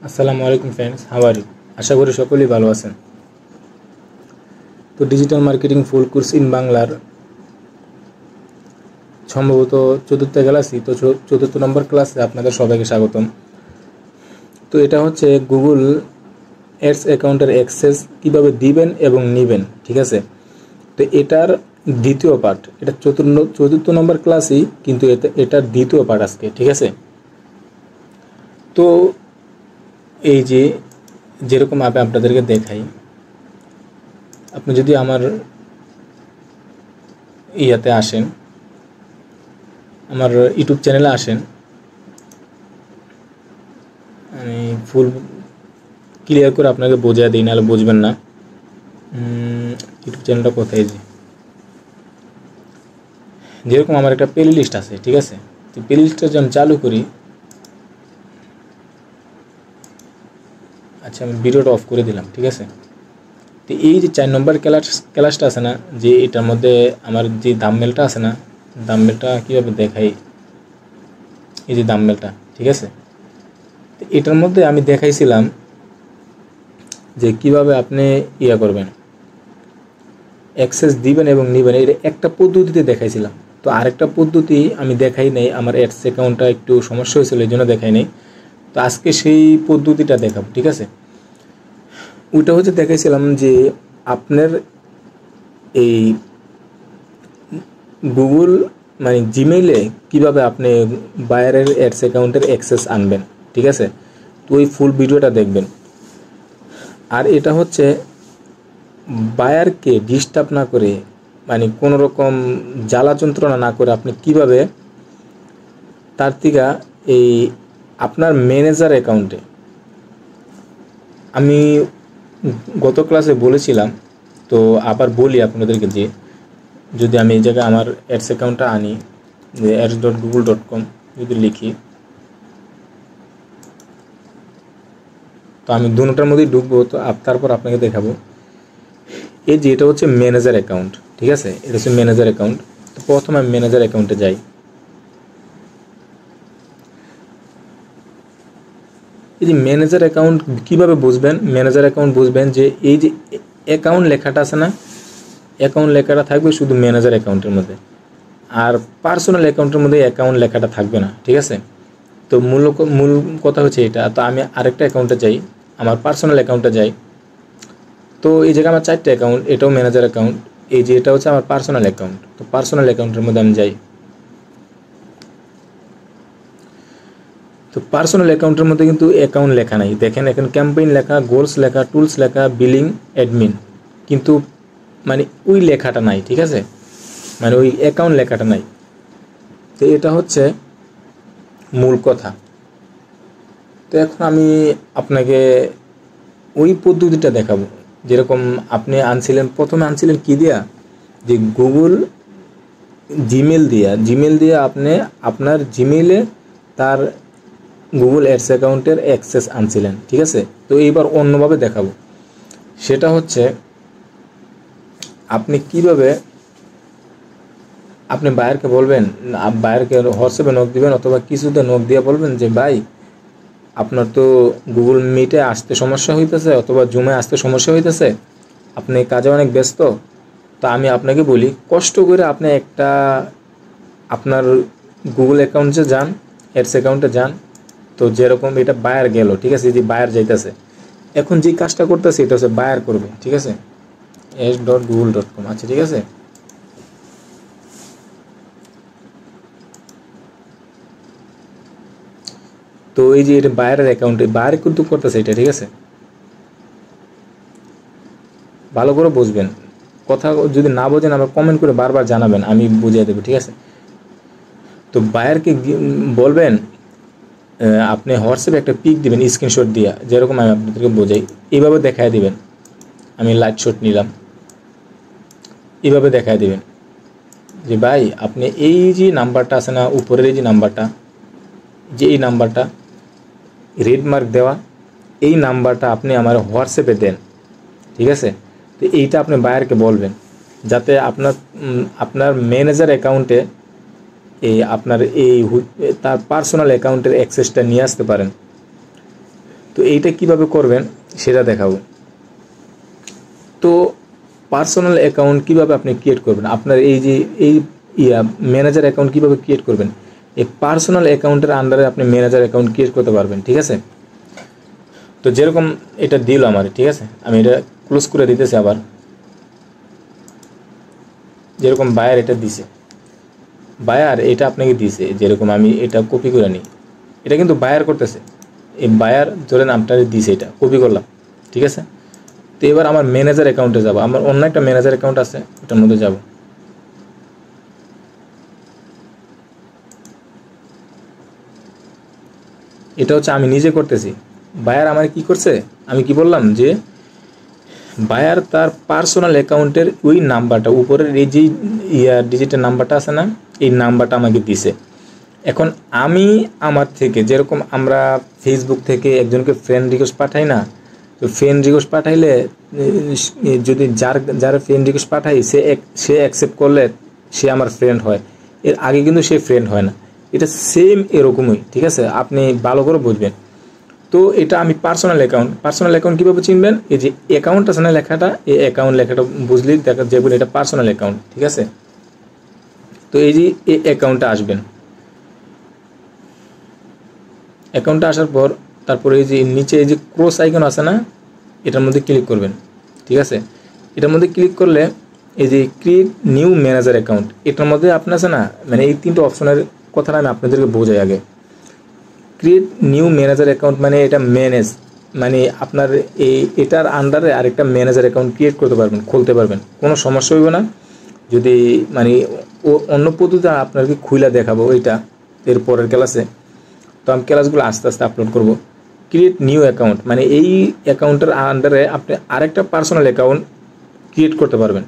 আসসালামু আলাইকুম friends, how are you? আশা করি সকলেই ভালো আছেন। তো digital marketing full course in বাংলার সম্ভবত চতুর্থ ক্লাসই তো চতুর্থ নম্বর ক্লাসে আপনাদের সবাইকে স্বাগতম। তো এটা হচ্ছে গুগল অ্যাডস অ্যাকাউন্টের অ্যাক্সেস কীভাবে দিবেন এবং নেবেন, ঠিক আছে? তো এটার দ্বিতীয় পার্ট, এটা চতুর্থ নম্বর ক্লাসই, কিন্তু এটার দ্বিতীয় পার্ট আজকে, ঠিক আছে? তো এই যে যেরকম আমি আপনাদেরকে দেখাই, আপনি যদি আমার ইয়াতে আসেন, আমার ইউটিউব চ্যানেলে আসেন, আমি ফুল ক্লিয়ার করে আপনাকে বোঝায় দিই, নাহলে বুঝবেন না। ইউটিউব চ্যানেলটা কোথায়? যেরকম আমার একটা প্লে লিস্ট আছে, ঠিক আছে? তো প্লে লিস্টটা যখন চালু করি, আচ্ছা আমি ভিডিওটা অফ করে দিলাম, ঠিক আছে? তো এই যে 4 নম্বর ক্লাসটা আছে না, যে এটার মধ্যে আমার যে দাম্বেলটা আছে না, দাম্বেলটা কীভাবে দেখাই, এই যে দাম্বেলটা, ঠিক আছে? তো এটার মধ্যে আমি দেখাইছিলাম যে কিভাবে আপনি ইয়া করবেন, অ্যাক্সেস দিবেন এবং নেবেন, এটা একটা পদ্ধতিতে দেখাইছিলাম। তো আরেকটা পদ্ধতি আমি দেখাই নাই, আমার অ্যাডস অ্যাকাউন্টটা একটু সমস্যা হয়েছিল, এই জন্য দেখাই নাই। তো আজকে সেই পদ্ধতিটা দেখাবো, ঠিক আছে? ওইটা হচ্ছে দেখাইছিলাম যে আপনার এই গুগল মানে জিমেইলে কিভাবে আপনি বায়ারের অ্যাডস অ্যাকাউন্টের অ্যাক্সেস আনবেন, ঠিক আছে? তো ওই ফুল ভিডিওটা দেখবেন। আর এটা হচ্ছে বায়ারকে ডিস্টার্ব না করে, মানে কোনো রকম জ্বালা যন্ত্রণা না করে আপনি কিভাবে তার থেকে এই আপনার ম্যানেজার অ্যাকাউন্টে, আমি গত ক্লাসে বলেছিলাম, তো আবার বলি আপনাদেরকে, যে যদি আমি এই জায়গায় আমার অ্যাডস অ্যাকাউন্টটা আনি, যে ads.google.com যদি লিখি, তো আমি দুটোটার মধ্যেই ঢুকবো। তো তারপর আপনাকে দেখাবো এই যে এটা হচ্ছে ম্যানেজার অ্যাকাউন্ট, ঠিক আছে? এটা হচ্ছে ম্যানেজার অ্যাকাউন্ট। তো প্রথমে আমি ম্যানেজার অ্যাকাউন্টে যাই। এই যে ম্যানেজার অ্যাকাউন্ট কীভাবে বুঝবেন? ম্যানেজার অ্যাকাউন্ট বুঝবেন যে এই যে অ্যাকাউন্ট লেখাটা আছে না, অ্যাকাউন্ট লেখাটা থাকবে শুধু ম্যানেজার অ্যাকাউন্টের মধ্যে, আর পার্সোনাল অ্যাকাউন্টের মধ্যে অ্যাকাউন্ট লেখাটা থাকবে না, ঠিক আছে? তো মূল কথা হচ্ছে এটা। তো আমি আরেকটা অ্যাকাউন্টে যাই, আমার পার্সোনাল অ্যাকাউন্টে যাই। তো এই জায়গায় আমার 4টা অ্যাকাউন্ট, এটাও ম্যানেজার অ্যাকাউন্ট, এই যে এটা হচ্ছে আমার পার্সোনাল অ্যাকাউন্ট। তো পার্সোনাল অ্যাকাউন্টের মধ্যে আমি যাই। তো পার্সোনাল অ্যাকাউন্টের মধ্যে কিন্তু অ্যাকাউন্ট লেখা নাই, দেখেন এখানে ক্যাম্পেইন লেখা, গোলস লেখা, টুলস লেখা, বিলিং, অ্যাডমিন, কিন্তু মানে ওই লেখাটা নাই, ঠিক আছে? মানে ওই অ্যাকাউন্ট লেখাটা নাই। তো এটা হচ্ছে মূল কথা। তো এখন আমি আপনাকে ওই পদ্ধতিটা দেখাবো, যেরকম আপনি প্রথমে আনছিলেন কি দিয়া, যে গুগল জিমেল দিয়া আপনি আপনার জিমেইলে তার গুগল অ্যাডস অ্যাকাউন্টের অ্যাক্সেস আনছিলেন, ঠিক আছে? তো এইবার অন্যভাবে দেখাবো। সেটা হচ্ছে আপনি কিভাবে আপনি বায়ারকে বলবেন, বায়ারকে হোয়াটসঅ্যাপে নক দিবেন, অথবা কিছুতে নক দিয়ে বলবেন যে ভাই, আপনার তো গুগল মিটে আসতে সমস্যা হইতেছে, অথবা জুমে আসতে সমস্যা হইতেছে, আপনি কাজে অনেক ব্যস্ত। তো আমি আপনাকে বলি, কষ্ট করে আপনি একটা আপনার গুগল অ্যাকাউন্টে যান, অ্যাডস অ্যাকাউন্টে যান। তো যেরকম এটা বায়ার গেল, ঠিক আছে? যে বায়ার যাইতেছে, এখন যে কাজটা করতেছে এটা হচ্ছে বায়ার করবে, ঠিক আছে? ads.google.com, আচ্ছা ঠিক আছে। তো এই যে এটা বায়ারের অ্যাকাউন্টে বায়ার কিন্তু করতেছে এটা, ঠিক আছে? ভালো করে বুঝবেন, কথা যদি না বোঝেন আমার কমেন্ট করে বারবার জানাবেন, আমি বুঝিয়ে দেবো, ঠিক আছে? তো বায়ারকে বলবেন, আপনি হোয়াটসঅ্যাপে একটা পিক দিবেন স্ক্রিনশট দিয়া, যেরকম আমি আপনাদেরকে বোঝাই, এইভাবে দেখায় দিবেন। আমি লাইট শট নিলাম, এইভাবে দেখায় দিবেন যে ভাই, আপনি এই যে নাম্বারটা আছে না, উপরের এই যে নাম্বারটা, যে এই নাম্বারটা রেড মার্ক দেওয়া, এই নাম্বারটা আপনি আমার হোয়াটসঅ্যাপে দেন, ঠিক আছে? তো এইটা আপনি বায়ারকে বলবেন, যাতে আপনার ম্যানেজার অ্যাকাউন্টে আপনার তার পার্সোনাল অ্যাকাউন্টের অ্যাক্সেসটা নিয়ে আসতে পারেন। তো তো এইটা কিভাবে করবেন সেটা দেখাবো। তো পার্সোনাল অ্যাকাউন্ট কিভাবে আপনি ক্রিয়েট করবেন, আপনার এই যে এই ম্যানেজার অ্যাকাউন্ট কিভাবে ক্রিয়েট করবেন, এই পার্সোনাল অ্যাকাউন্টের আন্ডারে আপনি ম্যানেজার অ্যাকাউন্ট ক্রিয়েট করতে পারবেন। ঠিক আছে, তো যেরকম এটা দিল আমার, ঠিক আছে, আমি এটা ক্লোজ করে দিতেছি। আবার যেরকম বায়ার এটা দিছে, বায়ার এটা আপনাকে দিছে, যেরকম আমি এটা কপি করে নিই, এটা কিন্তু বায়ার করতেছে, এই বায়ার ধরেন আপনার দিছে, এটা কপি করলাম। ঠিক আছে, তো এবার আমার ম্যানেজার অ্যাকাউন্টে যাব, আমার অন্য একটা ম্যানেজার অ্যাকাউন্ট আছে, ওটার মধ্যে যাব। এটা হচ্ছে আমি নিজে করতেছি, বায়ার আমার কি করছে, আমি কি বললাম যে বায়ার তার পার্সোনাল অ্যাকাউন্টের ওই নাম্বারটা, উপরের এই যে ডিজিটের নাম্বারটা আছে না, এই নাম্বারটা আমাকে দিছে। এখন আমি আমার থেকে, যেরকম আমরা ফেসবুক থেকে একজনকে ফ্রেন্ড রিকোয়েস্ট পাঠাই না, তো ফ্রেন্ড রিকোয়েস্ট পাঠাইলে যদি যার ফ্রেন্ড রিকোয়েস্ট পাঠাই সে অ্যাকসেপ্ট করলে সে আমার ফ্রেন্ড হয়, এর আগে কিন্তু সে ফ্রেন্ড হয় না। এটা সেম এরকমই, ঠিক আছে, আপনি ভালো করে বুঝবেন। তো এটা আমি পার্সোনাল অ্যাকাউন্ট কীভাবে চিনবেন, এই যে অ্যাকাউন্ট আছে না লেখাটা, এই অ্যাকাউন্ট লেখাটা বুঝলেই দেখা যাবে এটা পার্সোনাল অ্যাকাউন্ট। ঠিক আছে, তো এই যে এই অ্যাকাউন্টটা আসবেন, অ্যাকাউন্টে আসার পর তারপরে এই যে নিচে এই যে ক্রস আইকন আছে না, এটার মধ্যে ক্লিক করবেন। ঠিক আছে, এটার মধ্যে ক্লিক করলে এই যে ক্রিয়েট নিউ ম্যানেজার অ্যাকাউন্ট, এটার মধ্যে আপনার আছে না, মানে এই তিনটে অপশনের কথাটা আমি আপনাদেরকে বোঝাই আগে। ক্রিয়েট নিউ ম্যানেজার অ্যাকাউন্ট মানে এটা ম্যানেজ, মানে আপনার এটার আন্ডারে আরেকটা ম্যানেজার অ্যাকাউন্ট ক্রিয়েট করতে পারবেন, খুলতে পারবেন, কোনো সমস্যা হইব না। যদি মানে অন্য পদ্ধতিতে আপনাকে খুইলা দেখাবো এটা এর পরের ক্লাসে, তো আমি ক্লাসগুলো আস্তে আস্তে আপলোড করব। ক্রিয়েট নিউ অ্যাকাউন্ট মানে এই অ্যাকাউন্টের আন্ডারে আপনি আরেকটা পার্সোনাল অ্যাকাউন্ট ক্রিয়েট করতে পারবেন।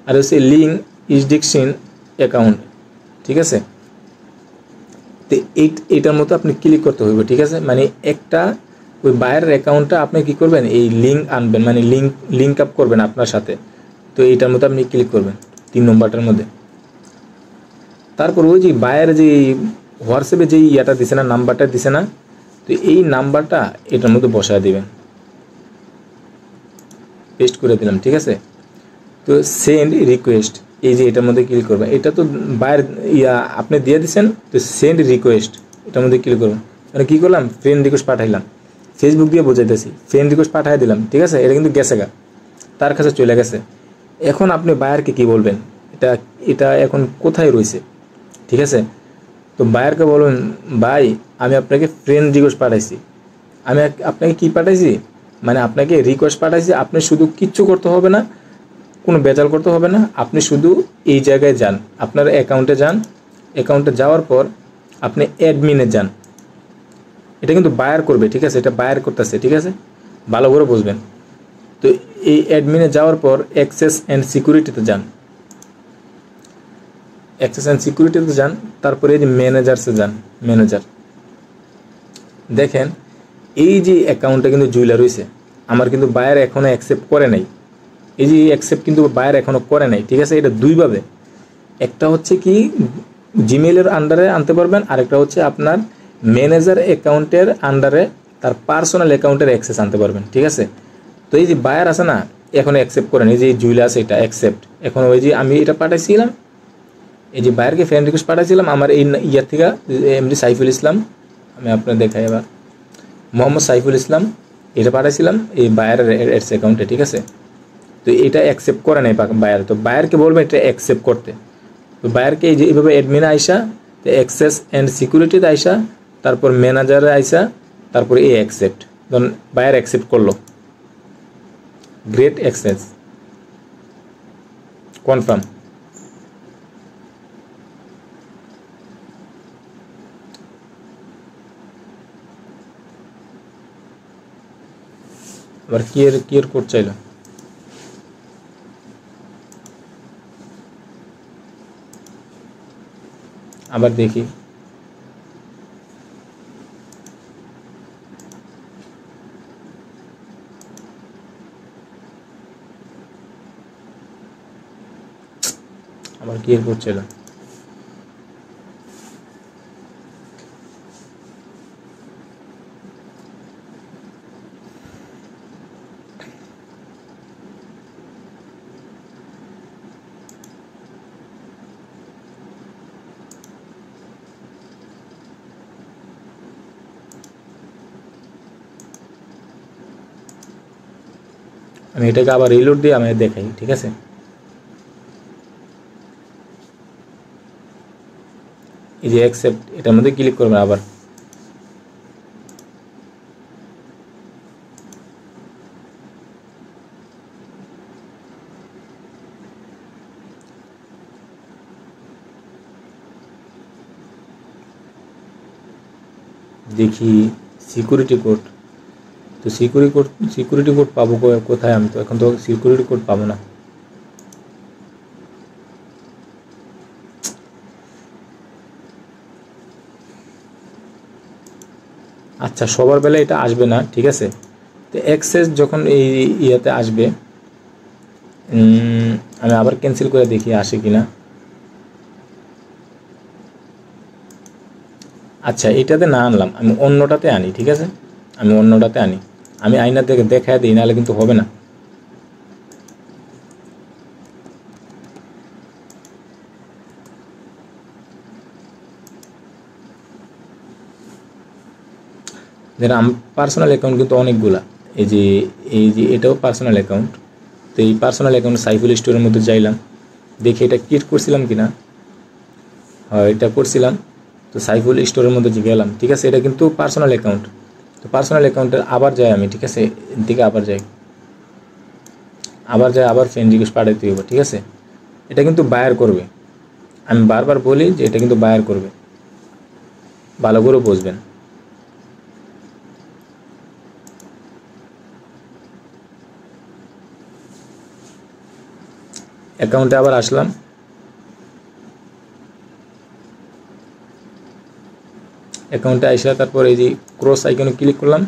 আর হচ্ছে লিঙ্ক ইসডিকশন অ্যাকাউন্ট। ঠিক আছে, তো এইটার মতো আপনি ক্লিক করতে হইব। ঠিক আছে, মানে একটা ওই বায়ারের অ্যাকাউন্টটা আপনি কি করবেন, এই লিঙ্ক আনবেন, মানে লিঙ্ক আপ করবেন আপনার সাথে। তো এইটার মতো আপনি ক্লিক করবেন 3 নম্বরটার মধ্যে। তারপর ওই যে বায়ার যে হোয়াটসঅ্যাপে যেই ইয়াটা দিছে না, নাম্বারটা দিছে না, তো এই নাম্বারটা এটার মধ্যে বসায় দিবেন, পেস্ট করে দিলাম। ঠিক আছে, তো সেন্ড রিকোয়েস্ট, এই যে এটার মধ্যে ক্লিক করবেন, এটা তো বায়ার আপনি দিয়ে দিচ্ছেন, তো সেন্ড রিকোয়েস্ট এটার মধ্যে ক্লিক করবেন। মানে কী করলাম, ফ্রেন্ড রিকোয়েস্ট পাঠাইলাম, ফেসবুক দিয়ে বোঝাইতেছি, ফ্রেন্ড রিকোয়েস্ট পাঠাই দিলাম। ঠিক আছে, এটা কিন্তু গেছে গা, তার কাছে চলে গেছে। এখন আপনি বায়ারকে কি বলবেন, এটা এখন কোথায় রয়েছে। ঠিক আছে, তো বায়ারকে বলবেন, ভাই আমি আপনাকে ফ্রেন্ড রিকোয়েস্ট পাঠাইছি, আমি আপনাকে কি পাঠাইছি, মানে আপনাকে রিকোয়েস্ট পাঠাইছি, আপনি শুধু কিচ্ছু করতে হবে না, কোনো বেজাল করতে হবে না, আপনি শুধু এই জায়গায় যান, আপনার অ্যাকাউন্টে যান, অ্যাকাউন্টে যাওয়ার পর আপনি অ্যাডমিনে যান। এটা কিন্তু বায়ার করবে। ঠিক আছে, এটা বায়ার করতেছে। ঠিক আছে, ভালো করে বুঝবেন। তো এই অ্যাডমিনে যাওয়ার পর অ্যাক্সেস অ্যান্ড সিকিউরিটিতে যান, অ্যাক্সেস অ্যান্ড সিকিউরিটিতে যান, তারপরে এই যে ম্যানেজার্সে যান, ম্যানেজার দেখেন এই যে অ্যাকাউন্টটা কিন্তু জুইলা রয়েছে, আমার কিন্তু বায়ার এখনও অ্যাকসেপ্ট করে নাই, এই যে অ্যাকসেপ্ট কিন্তু বায়ার এখনও করে নাই। ঠিক আছে, এটা দুইভাবে, একটা হচ্ছে কি জিমেইলের আন্ডারে আনতে পারবেন, আরেকটা হচ্ছে আপনার ম্যানেজার অ্যাকাউন্টের আন্ডারে তার পার্সোনাল অ্যাকাউন্টের অ্যাক্সেস আনতে পারবেন। ঠিক আছে, তো এই যে বায়ার আছে না, এখন অ্যাকসেপ্ট করেন, এই যে জুইলা আছে এটা অ্যাকসেপ্ট, এখন ওই যে আমি এটা পাঠাইছিলাম, এই যে বায়ারকে ফ্রেন্ড রিকোয়েস্ট পাঠাইছিলাম আমার এই ইয়ার থেকে, এমডি সাইফুল ইসলাম, আমি আপনার দেখাই এবার, মোহাম্মদ সাইফুল ইসলাম, এটা পাঠাইছিলাম এই বায়ারের এডস অ্যাকাউন্টে। ঠিক আছে, তো এটা অ্যাকসেপ্ট করে নাই বায়ার, তো বায়ারকে বলবেন এটা অ্যাকসেপ্ট করতে। তো বায়ারকে এই যে এইভাবে অ্যাডমিনে আইসা, তো অ্যাক্সেস অ্যান্ড সিকিউরিটিতে আইসা, তারপর ম্যানেজারে আইসা, তারপরে এই অ্যাকসেপ্ট, ধরুন বায়ার অ্যাকসেপ্ট করলো, গ্রেট অ্যাক্সেস কনফার্ম। আবার কিয়ের কোড চাইলো, আবার দেখি, আবার কিয়ের কোড চাইলো। আমি এটাকে আবার রিলোড দিয়ে আমি দেখাই, ঠিক আছে। এই যে অ্যাকসেপ্ট, এটার মধ্যে ক্লিক করবেন। আবার দেখি সিকিউরিটি কোড। তো সিকিউরিটি কোড পাবো কোথায়? আমি তো এখন তো সিকিউরিটি কোড পাবো না। আচ্ছা, সবার বেলায় এটা আসবে না, ঠিক আছে। তো অ্যাক্সেস যখন এই ইয়াতে আসবে, আমি আবার ক্যান্সেল করে দেখি আসে কিনা। আচ্ছা, এটাতে না আনলাম, আমি অন্যটাতে আনি, ঠিক আছে। আমি অন্যটাতে আনি, আমি আয়না থেকে দেখায় দিই, নাহলে কিন্তু হবে না। যেন পার্সোনাল অ্যাকাউন্ট কিন্তু অনেকগুলা। এই যে এটাও পার্সোনাল অ্যাকাউন্ট। তো এই পার্সোনাল অ্যাকাউন্ট সাইফুল স্টোরের মধ্যে যাইলাম, দেখি এটা ক্রিয়েট করছিলাম কিনা। হয়, এটা করছিলাম। তো সাইফুল স্টোরের মধ্যে গেলাম, ঠিক আছে। এটা কিন্তু পার্সোনাল অ্যাকাউন্ট। তো পার্সোনাল অ্যাকাউন্টের আবার যাই আমি, ঠিক আছে। এদিকে আবার যাই, আবার ফ্রেন্ড রিকোয়েস্ট পাঠাইতে হবে, ঠিক আছে। এটা কিন্তু বায়ার করবে, আমি বারবার বলি যে এটা কিন্তু বায়ার করবে, ভালো করে বুঝবেন। অ্যাকাউন্টে আবার আসলাম, অ্যাকাউন্টে আসা, তারপর এই যে ক্রস আইকনে ক্লিক করলাম,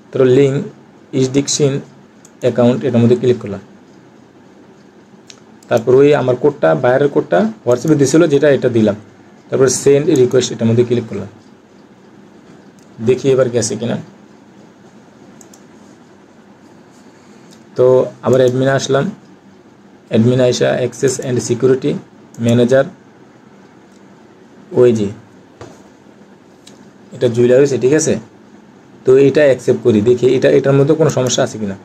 তারপর লিঙ্ক ইসডিকশিন অ্যাকাউন্ট, এটার মধ্যে ক্লিক করলাম। তারপর ওই আমার কোডটা, বায়ারের কোডটা হোয়াটসঅ্যাপে দিয়েছিল যেটা, এটা দিলাম। তারপর সেন্ড রিকোয়েস্ট, এটার মধ্যে ক্লিক করলাম। দেখি এবার গেছে কিনা। তো আবার অ্যাডমিনে আসলাম, অ্যাডমিনে আসা অ্যাক্সেস অ্যান্ড সিকিউরিটি ম্যানেজার, ওই যে এটা জুইলা হয়েছে, ঠিক আছে। তো এটা অ্যাকসেপ্ট করি, দেখি এটার মধ্যে কোনো সমস্যা আছে কিনা।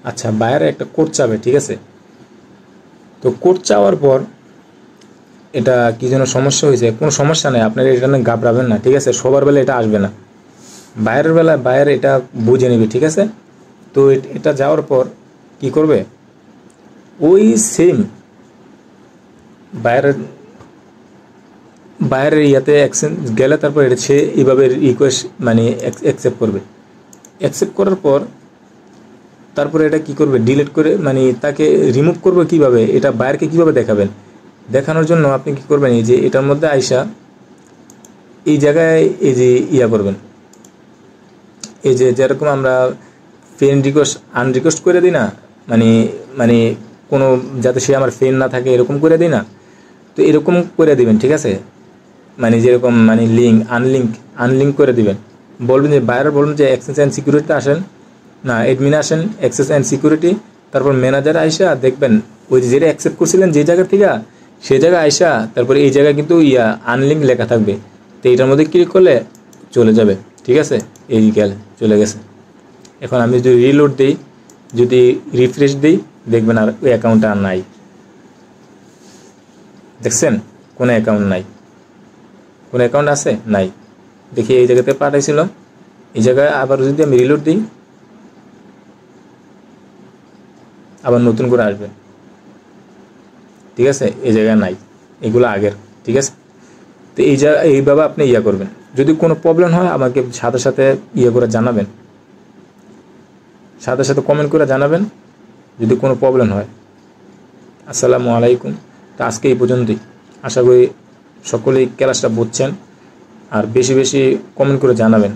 আচ্ছা, বায়ারে একটা কোড চাবে, ঠিক আছে। তো কোড চাওয়ার পর এটা কি যেন সমস্যা হয়েছে, কোনো সমস্যা নেই, আপনারা এটা নিয়ে ঘাবড়াবেন না, ঠিক আছে। সবার বেলা এটা আসবে না, বায়ারের বেলায় বায়ার এটা বুঝে নেবে, ঠিক আছে। তো এটা যাওয়ার পর কি করবে, ওই সেম বায়ারের ইয়াতে অ্যাকসেন্ট গেলে, তারপর এটা সে এইভাবে রিকোয়েস্ট মানে অ্যাকসেপ্ট করবে। অ্যাকসেপ্ট করার পর তারপরে এটা কি করবে, ডিলিট করে মানে তাকে রিমুভ করবে কিভাবে, এটা বায়ারকে কিভাবে দেখাবেন। দেখানোর জন্য আপনি কি করবেন, এই যে এটার মধ্যে আইসা এই জায়গায় এই যে ইয়া করবেন, এই যে যেরকম আমরা ফ্রেন্ড রিকোয়েস্ট আনরিকোয়েস্ট করে দিই না, মানে মানে কোনো যাতে সে আমার ফ্রেন্ড না থাকে এরকম করে দিই না। তো এরকম করে দিবেন, ঠিক আছে। মানে যেরকম মানে আনলিঙ্ক করে দিবেন। বলবেন যে বায়ার বলবেন যে অ্যাক্সেস অ্যান্ড সিকিউরিটিতে আসেন, না অ্যাডমিন আসেন, অ্যাক্সেস অ্যান্ড সিকিউরিটি, তারপর ম্যানেজার আইসা দেখবেন ওই যেটা অ্যাকসেপ্ট করছিলেন যে জায়গা থেকে, সেই জায়গায় আইসা তারপরে এই জায়গায় কিন্তু আনলিঙ্ক লেখা থাকবে। তো এইটার মধ্যে ক্লিক করলে চলে যাবে, ঠিক আছে। এই গেল, চলে গেছে। এখন আমি যদি রিলোড দিই, যদি রিফ্রেশ দিই, দেখবেন আর ওই অ্যাকাউন্টটা আর নাই। দেখছেন, কোনো অ্যাকাউন্ট নাই। কোনো অ্যাকাউন্ট আছে নাই, দেখি এই জায়গাতে পাঠাইছিল, এই জায়গায় আবার যদি আমি রিলোড দিই, আবার নতুন করে আসবে, ঠিক আছে। এই জায়গায় নাই, এগুলো আগের, ঠিক আছে। তো এইভাবে আপনি ইয়া করবেন। যদি কোনো প্রবলেম হয় আমাকে সাথে সাথে ইয়ে করে জানাবেন, সাথে সাথে কমেন্ট করে জানাবেন যদি কোনো প্রবলেম হয়। আসসালামু আলাইকুম। তো আজকে এই পর্যন্তই, আশা করি সকলেই ক্লাসটা বুঝছেন, আর বেশি বেশি কমেন্ট করে জানাবেন।